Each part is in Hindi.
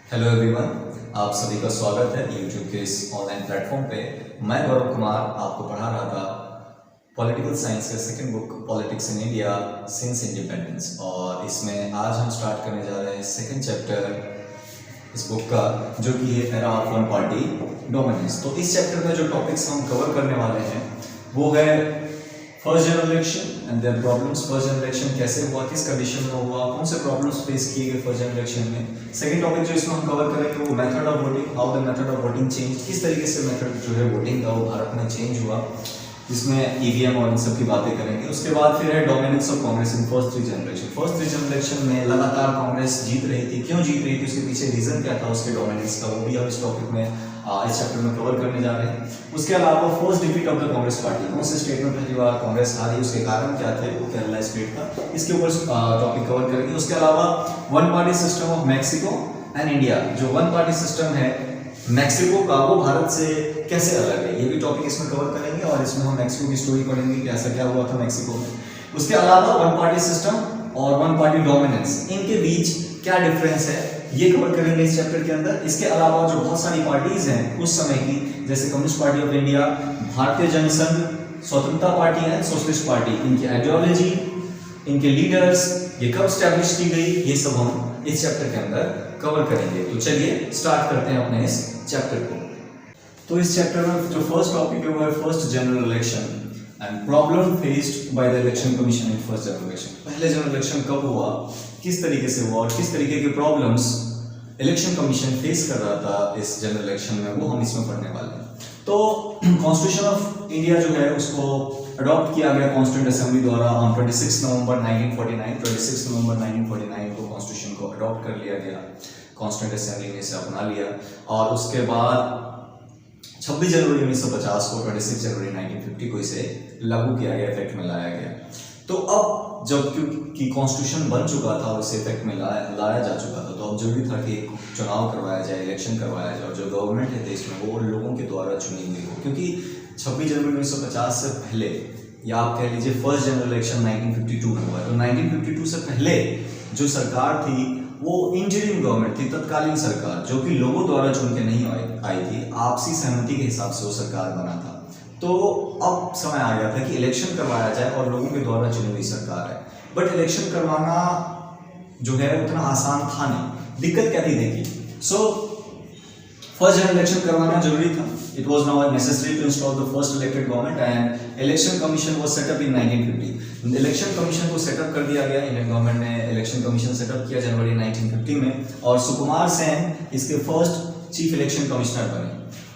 हेलो एवरीवन, आप सभी का स्वागत है यूट्यूब के इस ऑनलाइन प्लेटफॉर्म पे। मैं गौरव कुमार आपको पढ़ा रहा था पॉलिटिकल साइंस का second book politics in India since independence, और इसमें आज हम स्टार्ट करने जा रहे हैं सेकंड चैप्टर इस बुक का, जो कि है era of one party dominance. तो इस चैप्टर में जो टॉपिक्स हम कवर करने वाले हैं वो है first general election and their problems. First general election कैसे हुआ, किस कंडीशन में हुआ, कौन से प्रॉब्लम्स फेस किए गए फर्स्ट जनरल इलेक्शन में। सेकंड टॉपिक जो इसमें हम कवर करेंगे वो method of voting, how the method of voting change, किस तरीके से मेथड जो है वोटिंग का वो भारत में चेंज हुआ, जिसमें ईवीएम और इन सब की बातें करेंगे। उसके बाद फिर है dominance of Congress in first three generation. First three generation में लगातार कांग्रेस जीत रही थी, क्यों जीत रही थी, उसके पीछे रीजन क्या था उसके डोमिनेंस का, वो भी हम इस टॉपिक में इस चैप्टर में कवर करने जा रहे हैं। उसके अलावा first defeat of the Congress party, कौन से स्टेट में पहली बार कांग्रेस हारी, उसके कारण क्या थे, वो केरला स्टेट था, इसके ऊपर टॉपिक कवर करेंगे। उसके अलावा one party system of Mexico and India, जो वन पार्टी सिस्टम है मैक्सिको का, वो भारत से कैसे अलग है, ये भी टॉपिक इसमें कवर करेंगे। और इसमें हम मैक्सिको की स्टोरी पढ़ेंगे कि ऐसा क्या हुआ था मैक्सिको में। उसके अलावा वन पार्टी सिस्टम और वन पार्टी डोमिनेंस, इनके बीच क्या डिफरेंस है, ये कवर करेंगे इस चैप्टर के अंदर। इसके अलावा जो बहुत सारी पार्टीज हैं उस समय की, जैसे कम्युनिस्ट पार्टी ऑफ इंडिया, भारतीय जनसंघ, स्वतंत्रता पार्टी एंड सोशलिस्ट पार्टी, इनकी आइडियोलॉजी, इनके लीडर्स, ये कब स्टैब्लिश की गई, ये सब हम इस चैप्टर के अंदर कवर करेंगे। तो चलिए स्टार्ट करते हैं अपने इस चैप्टर को। तो इस चैप्टर में जो फर्स्ट टॉपिक है वो है first general election and problem faced by the election commission in first general election. पहले जनरल इलेक्शन कब हुआ, किस तरीके से हुआ और किस तरीके के प्रॉब्लम्स इलेक्शन कमीशन फेस कर रहा था इस जनरल इलेक्शन में, वो हम इसमें पढ़ने वाले हैं। तो कॉन्स्टिट्यूशन ऑफ इंडिया जो है उसको अडॉप्ट किया गया कॉन्स्टिट्यूंट असेंबली द्वारा ऑन 26 नवंबर 1949। 26 नवंबर 1949 को कॉन्स्टिट्यूशन को अडॉप्ट कर लिया गया, कॉन्स्टिट्यूंट असेंबली ने इसे अपना लिया। और उसके बाद 26 जनवरी 1950 को 26 जनवरी 1950 को इसे लागू किया गया, इफेक्ट में लाया गया। तो अब जब क्योंकि कॉन्स्टिट्यूशन बन चुका था और इसे इफेक्ट में लाया जा चुका था, तो अब जरूरी था कि चुनाव करवाया जाए, इलेक्शन करवाया जाए, और जो गवर्नमेंट है देश में वो लोगों के द्वारा चुनी हुई हो। क्योंकि 26 जनवरी 1950 से पहले, या आप कह लीजिए फर्स्ट जनरल इलेक्शन 1952 में हुआ, तो 1952 से पहले जो सरकार थी वो इंटरिम गवर्नमेंट थी, तत्कालीन सरकार, जो कि लोगों द्वारा चुन के नहीं आई थी, आपसी सहमति के हिसाब से वो सरकार बना था। तो अब समय आ गया था कि इलेक्शन करवाया जाए और लोगों के द्वारा चुनी हुई सरकार है, बट इलेक्शन करवाना जो है उतना आसान था नहीं। दिक्कत क्या थी देखिए, सो फर्स्ट जनरल इलेक्शन करवाना जरूरी था। It was now necessary to install the first elected government and election commission was set up in 1950। Election commission को सेटअप कर दिया गया, इंडियन गवर्नमेंट ने इलेक्शन कमीशन सेटअप किया जनवरी 1950 में, और सुकुमार सेन इसके फर्स्ट चीफ इलेक्शन कमिश्नर बने।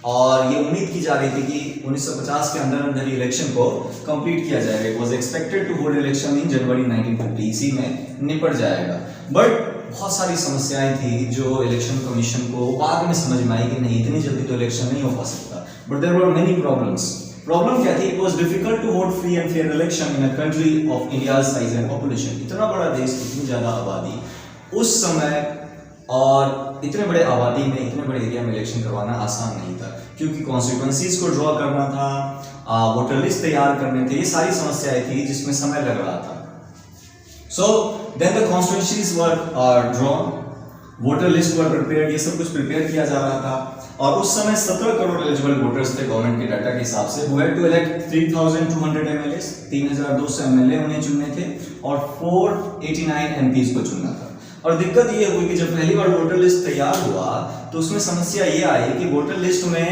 और ये उम्मीद की जा रही थी कि 1950 के अंदर अंदर इलेक्शन को कंप्लीट किया जाएगा। It was expected to hold election in January 1950, इसी में निपट जाएगा। बट बहुत सारी समस्याएं थी जो इलेक्शन कमीशन को बाद में समझ में आई कि नहीं, इतनी जल्दी तो इलेक्शन नहीं हो पा सकता। But there were many problems. Problem क्या थी, it was difficult to hold free and fair election in a country of India size and population. इतना बड़ा देश, इतनी ज्यादा आबादी उस समय, और इतने बड़े आबादी में, इतने बड़े एरिया में इलेक्शन करवाना आसान नहीं था, क्योंकि कॉन्स्टिट्यूएंसीज को ड्रॉ करना था, वोटर लिस्ट तैयार करने थे, ये सारी समस्याएं थी जिसमें समय लग रहा था। So then the constituencies were drawn, voter list were prepared, ये सब कुछ प्रिपेयर किया जा रहा था। और उस समय 17 करोड़ एलिजिबल वोटर्स थे गवर्नमेंट के डाटा के हिसाब से, who had to elect 3200 MLAs, 3200 MLA उन्हें चुनने थे, और 489 MPs को चुनना था। और दिक्कत ये हुई कि जब पहली बार वोटर लिस्ट तैयार हुआ तो उसमें समस्या ये आई कि वोटर लिस्ट में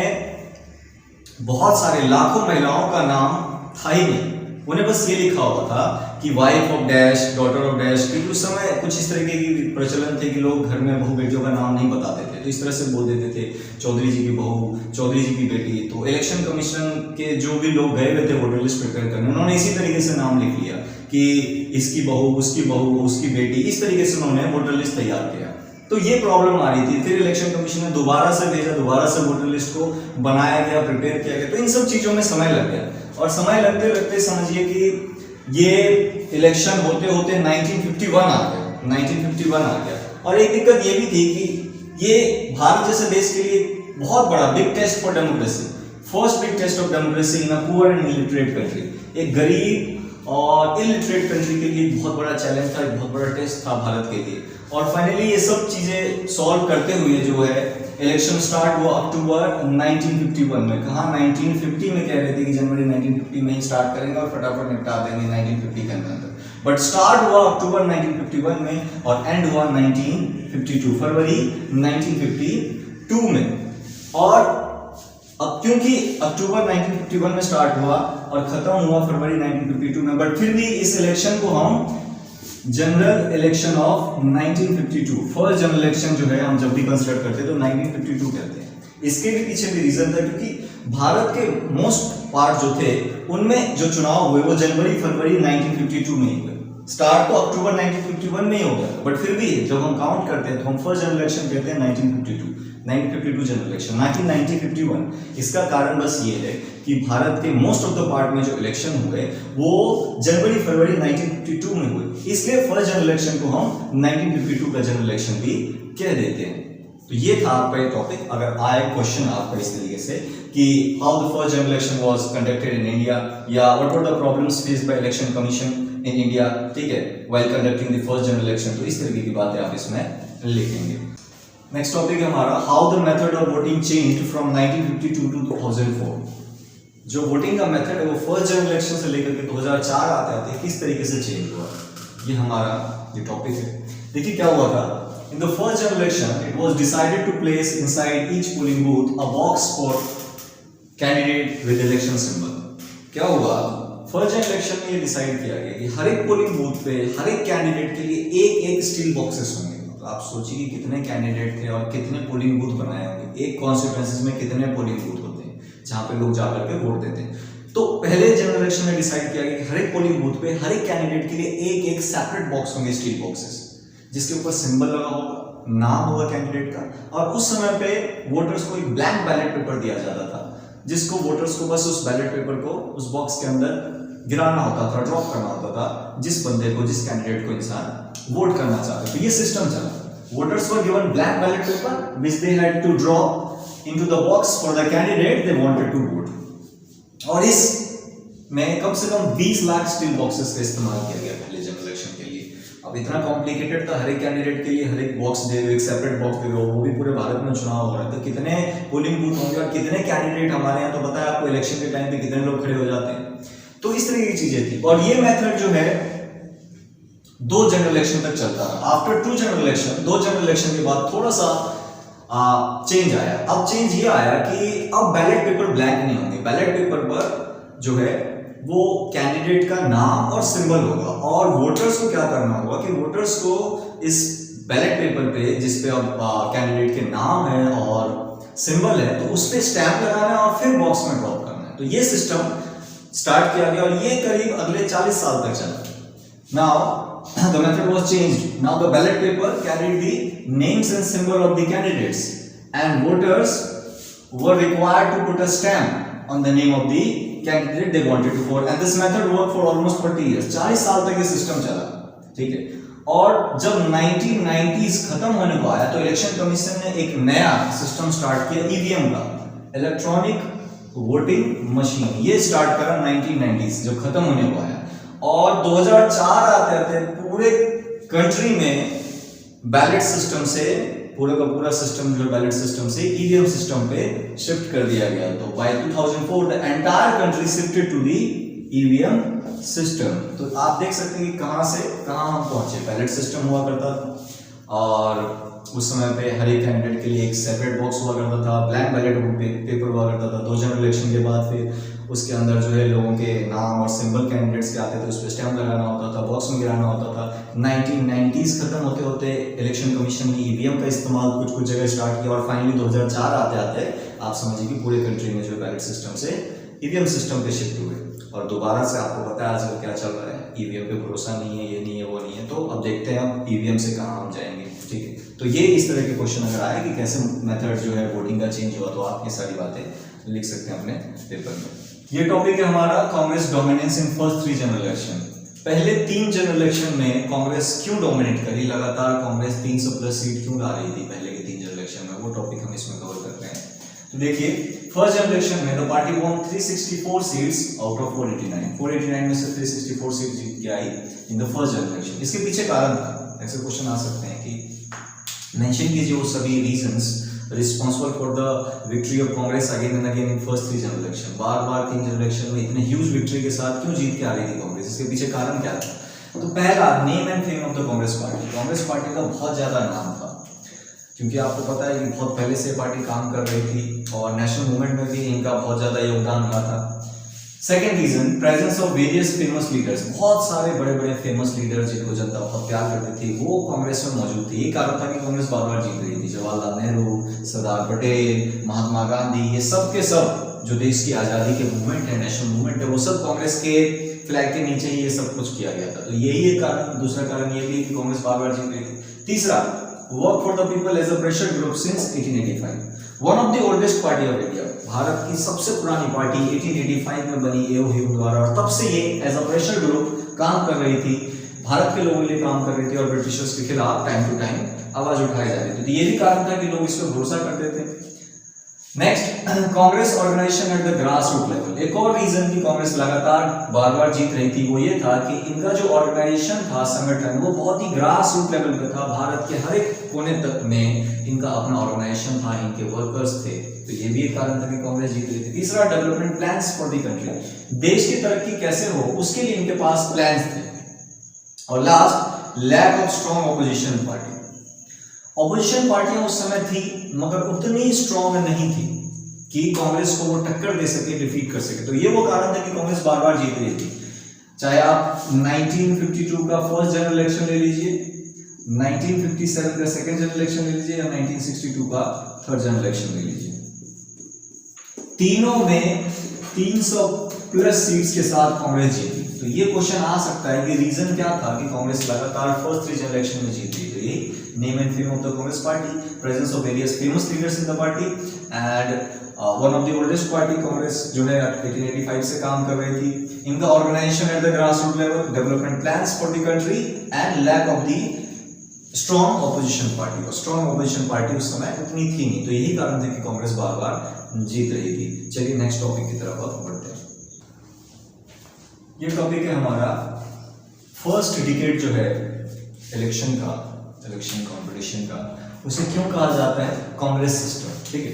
बहुत सारे लाखों महिलाओं का नाम था ही नहीं। उन्हें बस ये लिखा हुआ था कि wife of dash, daughter of dash, क्योंकि उस समय कुछ इस तरीके की प्रचलन थे कि लोग घर में बहू बेटियों का नाम नहीं बताते थे, तो इस तरह से बोल देते थे चौधरी जी की बहू, चौधरी जी की बेटी। तो इलेक्शन कमीशन के जो भी लोग गए हुए थे वोटर लिस्ट प्रिपेयर करने, उन्होंने इसी तरीके से नाम लिख लिया कि इसकी बहू, उसकी बेटी, इस तरीके से उन्होंने वोटर लिस्ट तैयार किया। तो ये प्रॉब्लम आ रही थी। फिर इलेक्शन कमीशन ने दोबारा से भेजा, दोबारा से वोटर लिस्ट को बनाया गया, प्रिपेयर किया गया। तो इन सब चीजों में समय लग गया, और समय लगते लगते समझिए कि ये इलेक्शन होते होते 1951 आ गया, 1951 आ गया। और एक दिक्कत ये भी थी कि ये भारत जैसे देश के लिए बहुत बड़ा big test for democracy, first big test of democracy in a poor and illiterate country. एक गरीब और इलिटरेट कंट्री के लिए बहुत बड़ा चैलेंज था, एक बहुत बड़ा टेस्ट था भारत के लिए। और फाइनली ये सब चीजें सॉल्व करते हुए जो है इलेक्शन स्टार्ट हुआ अक्टूबर 1951 में। कहा 1950 में कह रहे थे कि जनवरी 1950 में ही स्टार्ट करेंगे और फटाफट निपटा देंगे 1950 के अंदर, बट स्टार्ट हुआ अक्टूबर 1951 में और एंड हुआ 1952 फरवरी 1952 में। और अब क्योंकि अक्टूबर 1951 में स्टार्ट हुआ और खत्म हुआ फरवरी 1952 में, बट फिर भी इस इलेक्शन को हम general election of 1952 first general election जो है हम जब भी कंसिडर करते हैं तो 1952 कहते हैं। इसके भी पीछे भी रीजन था क्योंकि भारत के मोस्ट पार्ट जो थे उनमें जो चुनाव हुए वो जनवरी फरवरी 1952 में ही हुए। स्टार्ट तो अक्टूबर 1951 में ही हो गया, बट फिर भी जब हम काउंट करते हैं तो हम फर्स्ट जनरल इलेक्शन कहते हैं 1952 जनरल इलेक्शन, ना कि 1951। इसका कारण बस ये है कि भारत के मोस्ट ऑफ द पार्ट में जो इलेक्शन हुए वो जनवरी फरवरी 1952 में हुए, इसलिए फर्स्ट जनरल इलेक्शन को हम 1952 का जनरल इलेक्शन भी कह देते हैं। तो ये था आपका ये टॉपिक। अगर आए क्वेश्चन आपका इस तरीके से कि how the first general election was conducted in India या what were the problems faced by election commission in India, ठीक है, while conducting the first general election, तो इस तरीके की बातें आप इसमें लिखेंगे। नेक्स्ट टॉपिक है हमारा how the method of voting changed from 1952 to 2004। जो वोटिंग का मेथड है वो फर्स्ट जनरल इलेक्शन से लेकर के 2004 आते किस तरीके से चेंज हुआ, ये हमारा ये टॉपिक है। देखिए क्या हुआ था, in the first general election it was decided to place inside each polling booth a box for candidate with election symbol. क्या हुआ, फर्स्ट जनरल इलेक्शन में ये डिसाइड किया गया कि हर एक पोलिंग बूथ पे हर एक कैंडिडेट के लिए एक एक स्टील बॉक्सेस होंगे। तो आप सोचिए कि कितने कैंडिडेट थे और कितने पोलिंग बूथ बनाए होंगे। एक कॉन्स्टिट्यूएंसीज में कितने पोलिंग बूथ होते हैं जहां पे लोग जाकर के वोट देते हैं। तो पहले जनरल इलेक्शन में डिसाइड किया गया कि हर एक पोलिंग बूथ पे हर एक कैंडिडेट के लिए एक एक सेपरेट बॉक्स होंगे, स्टील बॉक्सेस, जिसके ऊपर सिंबल लगा होगा, नाम होगा कैंडिडेट का, और उस समय पे वोटर्स को एक ब्लैंक बैलेट पेपर दिया जाता था जिसको वोटर्स को बस उस बैलेट पेपर को उस बॉक्स के अंदर गिराना होता था, ड्रॉप करना होता था जिस बंदे को, जिस कैंडिडेट को इंसान वोट करना चाहते। तो ये सिस्टम चला। Voters were given blank ballot paper which they had to drop into the box for the candidate they wanted to vote. और इस में कम से कम 20 लाख स्टील बॉक्सेस का इस्तेमाल किया गया पहले जनरल इलेक्शन के लिए। अब इतना कॉम्प्लिकेटेड था, हर एक कैंडिडेट के लिए हर एक बॉक्स दे दो, एक सेपरेट बॉक्स दे दो, वो भी पूरे भारत में चुनाव हो रहा है। तो कितने पोलिंग बूथ होंगे और कितने कैंडिडेट हमारे यहाँ, तो पता है आपको इलेक्शन के टाइम पे कितने लोग खड़े हो जाते हैं। तो इस तरह की चीजें थी और ये मेथड जो है 2 जनरल इलेक्शन तक चलता रहा। After 2 general election, 2 general election के बाद थोड़ा सा चेंज आया। अब चेंज ये आया कि अब बैलेट पेपर ब्लैंक नहीं होंगे, बैलेट पेपर पर जो है वो कैंडिडेट का नाम और सिंबल होगा। और वोटर्स को क्या करना होगा कि वोटर्स को इस बैलेट पेपर पे जिसपे अब कैंडिडेट के नाम है और सिंबल है तो उस पे स्टैंप लगाना है और फिर बॉक्स में ड्रॉप करना है। तो ये सिस्टम स्टार्ट किया गया और ये करीब अगले 40 साल तक चला। Now the method was changed. Now the ballot paper carried the names and symbol of the candidates and voters were required to put a stamp on the name of the candidate they wanted to vote, and this method worked for almost 40 years. 40 साल तक ये सिस्टम चला, ठीक है। और जब 1990s खत्म होने को आया तो इलेक्शन कमीशन ने एक नया सिस्टम स्टार्ट किया, ईवीएम का, इलेक्ट्रॉनिक वोटिंग मशीन। ये स्टार्ट करा 1990s जब खत्म होने को आया और 2004 आते आते पूरे कंट्री में बैलेट सिस्टम से पूरा का पूरा सिस्टम जो बैलेट सिस्टम से ईवीएम सिस्टम पे शिफ्ट कर दिया गया। तो by 2004 the entire country shifted to the EVM system. तो आप देख सकते हैं कि कहां से कहां हम पहुंचे। बैलेट सिस्टम हुआ करता था और उस समय पे हर एक कैंडिडेट के लिए एक सेपरेट बॉक्स हुआ करता था, ब्लैंक बैलेट पेपर हुआ करता था। 2 जनरल इलेक्शन के बाद फिर उसके अंदर जो है लोगों के नाम और सिंबल कैंडिडेट्स के आते थे, उस पर स्टैम्प लगाना होता था, बॉक्स में गिराना होता था। 1990s खत्म होते होते इलेक्शन कमीशन ने ईवीएम का इस्तेमाल कुछ कुछ जगह स्टार्ट किया और फाइनली 2004 आते आते आप समझिए कि पूरे कंट्री में जो बैलेट सिस्टम से ईवीएम सिस्टम पे शिफ्ट हुए। और दोबारा से आपको पता है आजकल क्या चल रहा है, ईवीएम पे भरोसा नहीं है, ये नहीं है, वो नहीं है। तो अब देखते हैं अब ईवीएम से कहाँ हम जाएंगे, ठीक है। तो ये इस तरह के क्वेश्चन अगर आए कि कैसे मेथड जो है वोटिंग का चेंज हुआ तो आप ये सारी बातें लिख सकते हैं अपने पेपर में। ये टॉपिक है हमारा Congress dominance in first 3 general election. पहले 3 जनरल इलेक्शन में कांग्रेस क्यों डोमिनेट करी, लगातार कांग्रेस 300 प्लस सीट क्यों ला रही थी पहले के 3 जनरल इलेक्शन में, वो टॉपिक हम इसमें कवर करते हैं। तो देखिए फर्स्ट जनरल इलेक्शन में the party won 364 seats out of 489 में से 364 सीट जीत के आई in the first general election. इसके पीछे कारण था, ऐसे क्वेश्चन आ सकते हैं कि मेंशन कीजिए वो सभी reasons responsible for the victory of Congress again and again in first 3 general election. बार-बार 3 जनरल इलेक्शन में इतने ह्यूज विक्ट्री के साथ क्यों जीत के आ रही थी कांग्रेस, इसके पीछे कारण क्या था? तो पहला, name and fame of the Congress party. Congress party का बहुत ज्यादा नाम था, क्योंकि आपको पता है कि बहुत पहले से पार्टी काम कर रही थी और नेशनल मूवमेंट में भी इनका बहुत ज्यादा योगदान रहा था। Second reason, presence of various famous leaders. बहुत सारे बड़े बड़े फेमस लीडर्स जिनको जनता बहुत प्यार करती थी वो कांग्रेस में मौजूद थे। ये कारण था कि कांग्रेस बार बार जीत रही थी। जवाहरलाल नेहरू, सरदार पटेल, महात्मा गांधी, ये सब के सब जो देश की आजादी के मूवमेंट है, नेशनल मूवमेंट है, वो सब कांग्रेस के फ्लैग के नीचे ही ये सब कुछ किया गया था। तो यही एक कारण। दूसरा कारण ये भी कि कांग्रेस बार बार जीत रही थी। तीसरा, work for the people as a pressure group since 1885। One of the oldest party of India. भारत की सबसे पुरानी पार्टी 1885 में बनी एओ ह्यूम द्वारा, और तब से ये एज अ प्रेशर ग्रुप काम कर रही थी, भारत के लोगों के लिए काम कर रही थी और ब्रिटिशर्स के खिलाफ टाइम टू टाइम आवाज उठाई जा रही थी। तो ये भी कारण था कि लोग इस पर भरोसा करते थे। Next, Congress organisation at the grass root level. एक और रीजन कि कांग्रेस लगातार बार बार जीत रही थी वो ये था कि इनका जो ऑर्गेनाइजेशन था, संगठन, वो बहुत ही ग्रास रूट लेवल पे था। भारत के हर एक कोने तक में इनका अपना ऑर्गेनाइजेशन था, इनके वर्कर्स थे। तो ये भी एक कारण था कि कांग्रेस जीत रही थी। तीसरा, development plans for the country. देश की तरक्की कैसे हो उसके लिए इनके पास प्लान्स थे। और last, lack of strong opposition party. Opposition पार्टियां उस समय थी मगर उतनी स्ट्रॉन्ग नहीं थी कि कांग्रेस को वो टक्कर दे सके, डिफीट कर सके। तो ये वो कारण था कि कांग्रेस बार बार जीत रही थी। चाहे आप 1952 का फर्स्ट जनरल इलेक्शन ले लीजिए, 1957 का सेकंड जनरल इलेक्शन ले लीजिए, या 1962 का थर्ड जनरल इलेक्शन ले लीजिए, तीनों में 300 प्लस सीट्स के साथ कांग्रेस जीती। तो ये क्वेश्चन आ सकता है कि रीजन क्या था कि कांग्रेस लगातार फर्स्ट 3 जनरल इलेक्शन में जीत रही। तो ये name and fame of the Congress party, presence of various famous leaders in the party, and one of the oldest party Congress जो है 1885 से काम कर रही थी। इनका organisation at the grass root level, development plans for the country, and lack of the strong opposition party. और स्ट्रॉन्ग ऑपोजिशन पार्टी उस समय उतनी थी नहीं। तो यही कारण था कि कांग्रेस बार बार जीत रही थी। चलिए नेक्स्ट टॉपिक की तरफ अब बढ़ते हैं। ये टॉपिक है हमारा फर्स्ट डिकेड जो है इलेक्शन का, इलेक्शन कंपटीशन का, उसे क्यों कहा जाता है कांग्रेस सिस्टम। ठीक है,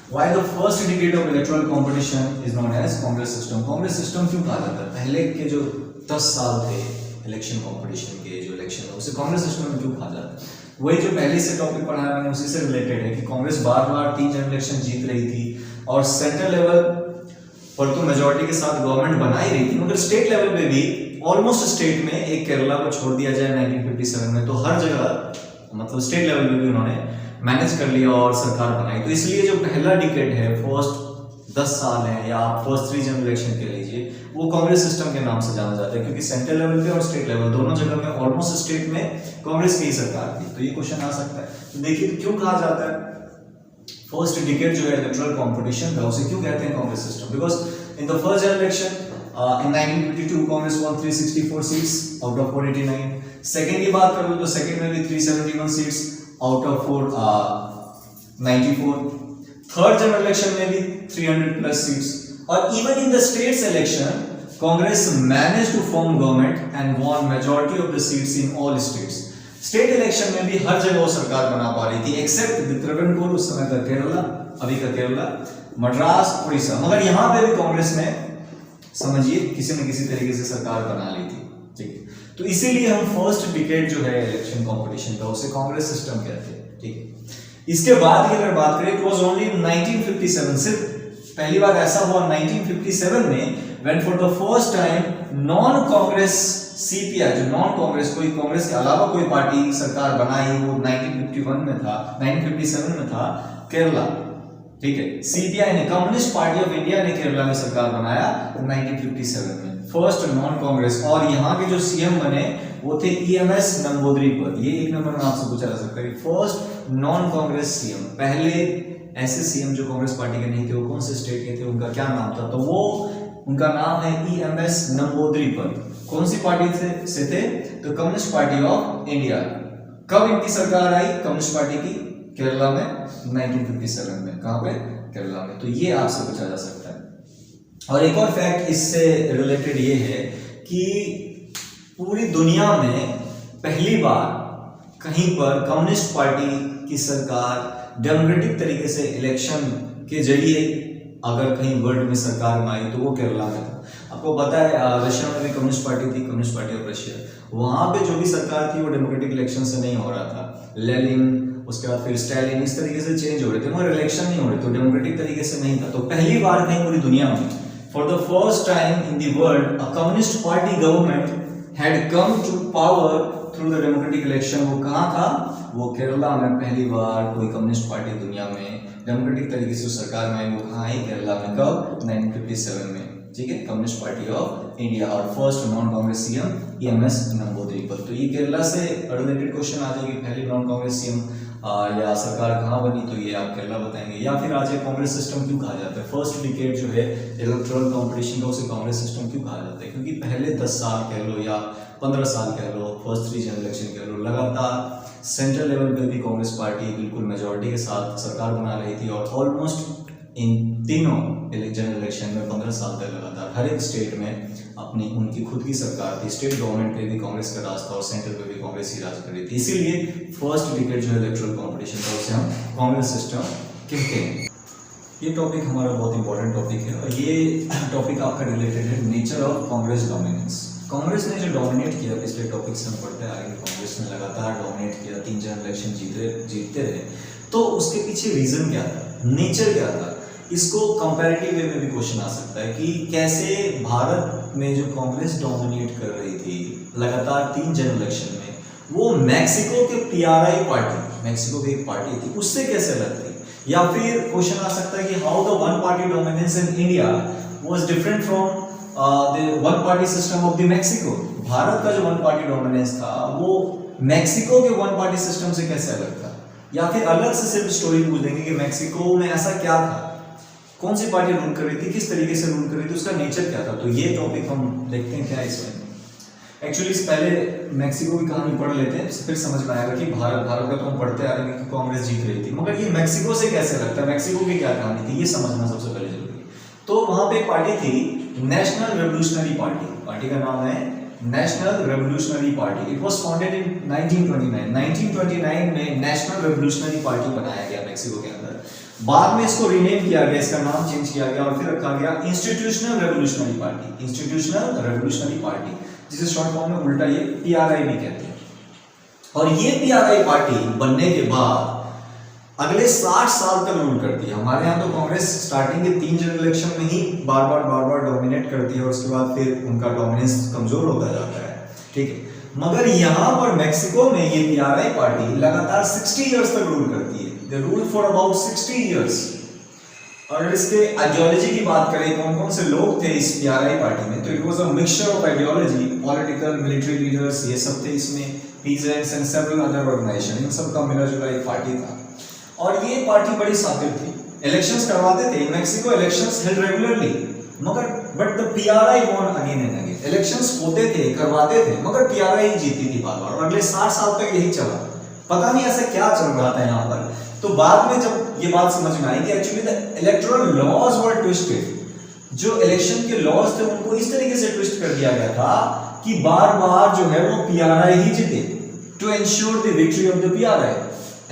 Why the first decade of electoral competition is known as Congress system. Congress system क्यों कहा जाता है? पहले के जो 10 साल थे इलेक्शन कंपटीशन के, जो इलेक्शन है उसे कांग्रेस सिस्टम में क्यों कहा जाता है? वही जो पहले से टॉपिक पढ़ाया मैंने उसी से रिलेटेड है कि कांग्रेस बार बार 3 जनरल इलेक्शन जीत रही थी और सेंट्रल लेवल पर तो मेजोरिटी के साथ गवर्नमेंट बना ही रही थी, मगर स्टेट लेवल पे भी ऑलमोस्ट स्टेट में, एक केरला को छोड़ दिया जाए 1957 में, तो हर जगह मतलब स्टेट लेवल पे भी उन्होंने मैनेज कर लिया और सरकार बनाई। तो इसलिए जो पहला डिकेड है, फर्स्ट 10 साल है, या आप फर्स्ट 3 जनरल इलेक्शन के लीजिए, वो कांग्रेस सिस्टम के नाम से जाना जाता है, क्योंकि सेंट्रल लेवल पे और स्टेट लेवल दोनों जगह में ऑलमोस्ट स्टेट में कांग्रेस की ही सरकार थी। तो ये क्वेश्चन आ सकता है। तो देखिए क्यों कहा जाता है फर्स्ट डिकेड जो है इलेक्टोरल कंपटीशन का, उसे क्यों कहते हैं Congress system? Because in the first general election in 1952 Congress won 364 seats out of 489। Second की बात करूं तो सेकंड में भी 371 seats out of 494। Third general election में भी 300 प्लस सीट्स। और even in the states election Congress manage to form government and won majority of the seats in all states. State election में भी हर जगह वो सरकार बना पा रही थी एक्सेप्ट त्रिवेंद्रपुर, उस समय का केरला, अभी का केरला, मद्रास, उड़ीसा। मगर यहां पे भी कांग्रेस ने समझिए किसी न किसी तरीके से सरकार बना ली थी। ठीक है, तो इसीलिए हम फर्स्ट डिकेड जो है इलेक्शन कंपटीशन का उसे कांग्रेस सिस्टम कहते हैं। ठीक है, इसके बाद की अगर बात करें, इट वाज ओनली 1957, सिर्फ पहली बार ऐसा हुआ 1957 में, when for the first time non Congress CPI, जो नॉन कांग्रेस, कोई कांग्रेस के अलावा कोई पार्टी सरकार बनाई, वो 1951 में था, 1957 में था केरला। ठीक है, सीपीआई ने, कम्युनिस्ट पार्टी ऑफ इंडिया ने केरला में सरकार बनाया 1957 में, फर्स्ट नॉन कांग्रेस। और यहाँ के जो सीएम बने वो थे ईएमएस नंबूदरी। ये एक नंबर में आपसे पूछा जा सकता है, फर्स्ट नॉन कांग्रेस सीएम। पहले ऐसे सीएम जो कांग्रेस पार्टी के नहीं थे, वो कौन से स्टेट के थे, उनका क्या नाम था? तो वो उनका नाम है ईएमएस नंबूदरी। कौन सी पार्टी से थे? तो कम्युनिस्ट पार्टी ऑफ इंडिया। कब इनकी सरकार आई कम्युनिस्ट पार्टी की? केरला में 1957 में। कहां पे? केरला में। तो ये आपसे पूछा जा सकता है। और एक और फैक्ट इससे रिलेटेड ये है कि पूरी दुनिया में पहली बार कहीं पर कम्युनिस्ट पार्टी की सरकार डेमोक्रेटिक तरीके से इलेक्शन के जरिए अगर कहीं वर्ल्ड में सरकार में आई तो वो केरला में था। आपको पता है रशिया में भी कम्युनिस्ट पार्टी थी, कम्युनिस्ट पार्टी ऑफ रशिया। वहां पे जो भी सरकार थी वो डेमोक्रेटिक इलेक्शन से नहीं हो रहा था। लेनिन, उसके बाद फिर स्टालिन, इस तरीके से चेंज हो रहे थे, मगर इलेक्शन नहीं हो रहे, तो डेमोक्रेटिक तरीके से नहीं था। तो पहली बार कहीं पूरी दुनिया में for the first time in the world a communist party government had come to power through the democratic election. वो कहाँ था? वो केरला में पहली बार कोई कम्युनिस्ट पार्टी दुनिया में डेमोक्रेटिक तरीके से सरकार में आई। वो कहाँ आई? केरला में। कब? 1957 में। ठीक है, कम्युनिस्ट पार्टी ऑफ इंडिया। और first non Congress CM EMS Namboodiri. तो ये केरला से रिलेटेड क्वेश्चन आ जाएगी, पहली नॉन कांग्रेस सीएम या सरकार कहाँ बनी, तो ये आप केरला बताएंगे। या फिर आज कांग्रेस सिस्टम क्यों कहा जाता है? फर्स्ट डिकेड जो है इलेक्टोरल कॉम्पिटिशन का, उसे कांग्रेस सिस्टम क्यों कहा जाता है? क्योंकि पहले 10 साल कह लो या 15 साल कह लो, फर्स्ट 3 जनरल इलेक्शन कह लो, लगातार सेंट्रल लेवल पे भी कांग्रेस पार्टी बिल्कुल मेजोरिटी के साथ सरकार बना रही थी। और ऑलमोस्ट इन तीनों जनरल इलेक्शन में 15 साल तक लगातार हर एक स्टेट में अपनी उनकी खुद की सरकार थी। स्टेट गवर्नमेंट पे भी कांग्रेस का राज था और सेंट्रल पे भी कांग्रेस ही राज कर रही थी। इसीलिए फर्स्ट डिकेड जो इलेक्टोरल कॉम्पिटिशन था उसे हम कांग्रेस सिस्टम कहते हैं। ये टॉपिक हमारा बहुत इंपॉर्टेंट टॉपिक है और ये टॉपिक आपका रिलेटेड है nature of Congress dominance. Congress ने जो डोमिनेट किया, पिछले टॉपिक से हम पढ़ते आ रहे हैं, कांग्रेस ने लगातार डोमिनेट किया, 3 जनरल इलेक्शन जीतते रहे। तो उसके पीछे रीजन क्या था, नेचर क्या था? इसको कंपैरेटिव वे में भी क्वेश्चन आ सकता है कि कैसे भारत में जो कांग्रेस डोमिनेट कर रही थी लगातार 3 जनरल इलेक्शन में, वो मैक्सिको के PRI पार्टी, मैक्सिको की एक पार्टी थी, उससे कैसे अलग थी? या फिर क्वेश्चन आ सकता है कि how the one party dominance in India was different from the one party system of the Mexico. Bharat का जो वन पार्टी डोमिनेंस था वो मैक्सिको के वन पार्टी सिस्टम से कैसे अलग था? या फिर अलग से सिर्फ स्टोरी पूछ देंगे कि मैक्सिको में ऐसा क्या था, कौन सी पार्टी रूल कर रही थी, किस तरीके से रूल कर रही थी, उसका नेचर क्या था? तो ये टॉपिक हम देखते हैं क्या है इसमें। एक्चुअली इस पहले मैक्सिको की कहानी पढ़ लेते हैं, फिर समझ में आएगा कि भारत का तो हम पढ़ते आ रहे हैं कि कांग्रेस जीत रही थी, मगर ये मैक्सिको से कैसे लगता है, मैक्सिको की क्या कहानी थी, ये समझना सबसे पहले जरूरी है। तो वहां पे एक पार्टी थी नेशनल रेवोल्यूशनरी पार्टी। पार्टी का नाम है national revolutionary party. It was founded in 1929 में नेशनल रेवोल्यूशनरी पार्टी बनाया गया मैक्सिको के अंदर। बाद में इसको रीनेम किया गया, इसका नाम चेंज किया गया और फिर रखा गया institutional revolutionary party. Institutional revolutionary party, जिसे शॉर्ट फॉर्म में उल्टा ये PRI भी कहते हैं। और ये PRI पार्टी बनने के बाद अगले 60 साल तक रूल करती है। हमारे यहाँ तो कांग्रेस स्टार्टिंग के 3 जनरल इलेक्शन में ही बार बार डोमिनेट करती है और उसके बाद फिर उनका डोमिनेंस कमजोर होता जाता है, ठीक है। मगर यहाँ पर मैक्सिको में ये PRI पार्टी लगातार 60 इयर्स तक रूल करती है। दे रूल फॉर अबाउट 60 इयर्स। और इसके आइडियोलॉजी की बात करें, कौन कौन से लोग थे इस PRI पार्टी में, तो it was a mixture of ideology, political, military leaders, ये सब थे इसमें, peasants and several other organisation, इन सब का मिला जुला एक पार्टी था। और ये पार्टी बड़ी शातिर थी, इलेक्शंस करवाते थे। मैक्सिको इलेक्शंस हेल्ड रेगुलरली, मगर but the PRI won again and again. Elections होते थे, करवाते थे, मगर PRI ही जीतती थी बार बार और अगले 60 साल तक यही चला। पता नहीं ऐसा क्या चल रहा था यहाँ पर। तो बाद में जब ये बात समझ में आई कि actually the electoral laws were twisted, जो इलेक्शन के लॉज थे उनको इस तरीके से ट्विस्ट कर दिया गया था कि बार बार जो है वो PRI ही जीते, to ensure the victory of the PRI।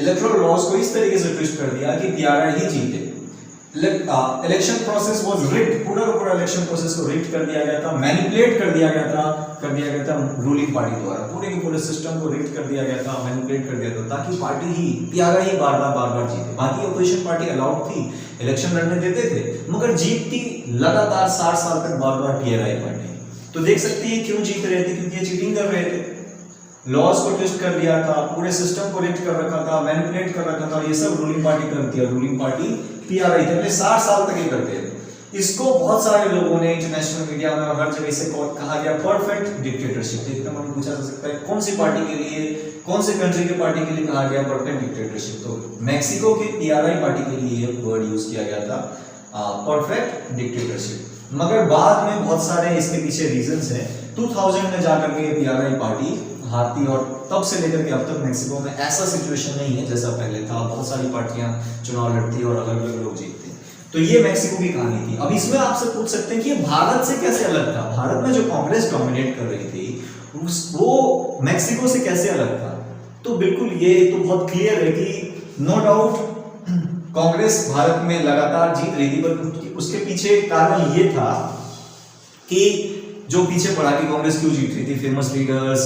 Electoral laws को इस तरीके से ट्विस्ट कर दिया कि PRI ही जीते। इलेक्शन प्रोसेस वाज रिग्ड, पूरा इलेक्शन प्रोसेस को रिग्ड कर दिया गया था, मैनिपुलेट कर दिया गया था रूलिंग पार्टी द्वारा। पूरे के पूरे सिस्टम को रिग्ड कर दिया गया था, मैनिपुलेट कर दिया था, ताकि पार्टी ही PRI ही बार बार जीते। बाकी अपोजिशन पार्टी अलाउड थी, इलेक्शन लड़ने देते थे, मगर जीतती लगातार 60 साल तक बार PRI पार्टी। तो देख सकते हैं क्यों जीत रहे थे, क्योंकि ये चीटिंग कर रहे थे, लॉज को ट्विस्ट कर दिया था, पूरे सिस्टम को रिग्ड कर रखा था, मैनिपुलेट कर रखा था। ये सब रूलिंग पार्टी करती है, रूलिंग पार्टी PRI थे, पहले 60 साल तक ये करते थे। इसको बहुत सारे लोगों ने इंटरनेशनल मीडिया में हर जगह से कहा गया परफेक्ट डिक्टेटरशिप। देखते मन पूछा जा सकता है कौन सी पार्टी के लिए, कौन से कंट्री के पार्टी के लिए कहा गया परफेक्ट डिक्टेटरशिप? तो मैक्सिको के PRI पार्टी के लिए ये वर्ड यूज किया गया था, परफेक्ट डिक्टेटरशिप। मगर बाद में बहुत सारे इसके पीछे रीजंस हैं। 2000 में जाकर के PRI पार्टी हारती और तब से लेकर के अब तक मैक्सिको में ऐसा सिचुएशन नहीं है जैसा पहले था। बहुत सारी पार्टियां चुनाव लड़ती और अलग अलग लोग जीतते। तो ये मैक्सिको की कहानी थी। अब इसमें आपसे पूछ सकते हैं कि ये भारत से कैसे अलग था, भारत में जो कांग्रेस डोमिनेट कर रही थी वो मैक्सिको से कैसे अलग था। तो बिल्कुल ये तो बहुत क्लियर है कि नो डाउट कांग्रेस भारत में लगातार जीत रही थी, पर उसके पीछे कारण ये था कि जो पीछे पड़ा कि कांग्रेस क्यों जीत रही थी, famous leaders,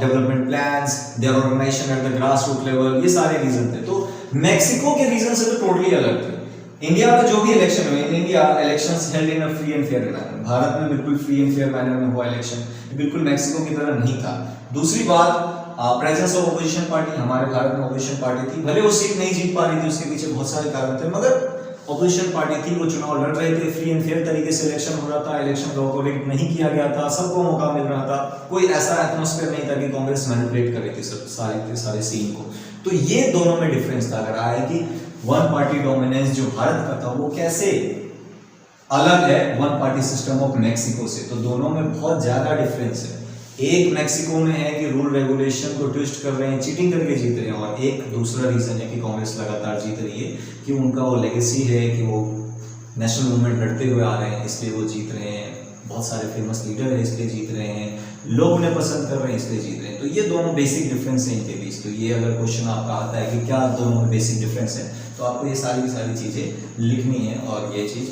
development plans, their organisation at the grass root level, ये सारे रीजन थे। तो मैक्सिको के रीजन से तो टोटली अलग थे। इंडिया में जो भी इलेक्शन हुए, in India elections held in a free and fair manner, Bharat में बिल्कुल फ्री एंड फेयर मैनर में हुआ इलेक्शन, बिल्कुल मैक्सिको की तरह नहीं था। दूसरी बात, प्रेजेंस ऑफ ऑपोजिशन पार्टी, हमारे भारत में ऑपोजिशन पार्टी थी, भले वो सीट नहीं जीत पा रही थी, उसके पीछे बहुत सारे कारण थे, मगर ऑपोजिशन पार्टी थी, वो चुनाव लड़ रहे थे, फ्री एंड फेयर तरीके से इलेक्शन हो रहा था, इलेक्शन लॉ को रिग्ड नहीं किया गया था, सबको मौका मिल रहा था, कोई ऐसा एटमॉस्फेयर नहीं था कि कांग्रेस मैनिपुलेट कर रही थी सब सारे सीन को। तो ये दोनों में डिफरेंस था। अगर आए कि वन पार्टी डोमिनेंस जो भारत का था वो कैसे अलग है one party system of Mexico से, तो दोनों में बहुत ज्यादा डिफरेंस है। एक मैक्सिको में है कि रूल रेगुलेशन को ट्विस्ट कर रहे हैं, चीटिंग करके जीत रहे हैं, और एक दूसरा रीजन है कि कांग्रेस लगातार जीत रही है कि उनका वो लेगेसी है कि वो नेशनल मूवमेंट लड़ते हुए आ रहे हैं, इसलिए वो जीत रहे हैं, बहुत सारे फेमस लीडर है इसलिए जीत रहे हैं, लोग उन्हें पसंद कर रहे हैं इसलिए जीत रहे हैं। तो ये दोनों बेसिक डिफरेंस है इनके बीच। तो ये अगर क्वेश्चन आपका आता है कि क्या दोनों में बेसिक डिफरेंस है, तो आपको ये सारी की सारी चीज़ें लिखनी है, और ये चीज़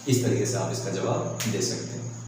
इस तरीके से आप इसका जवाब दे सकते हैं।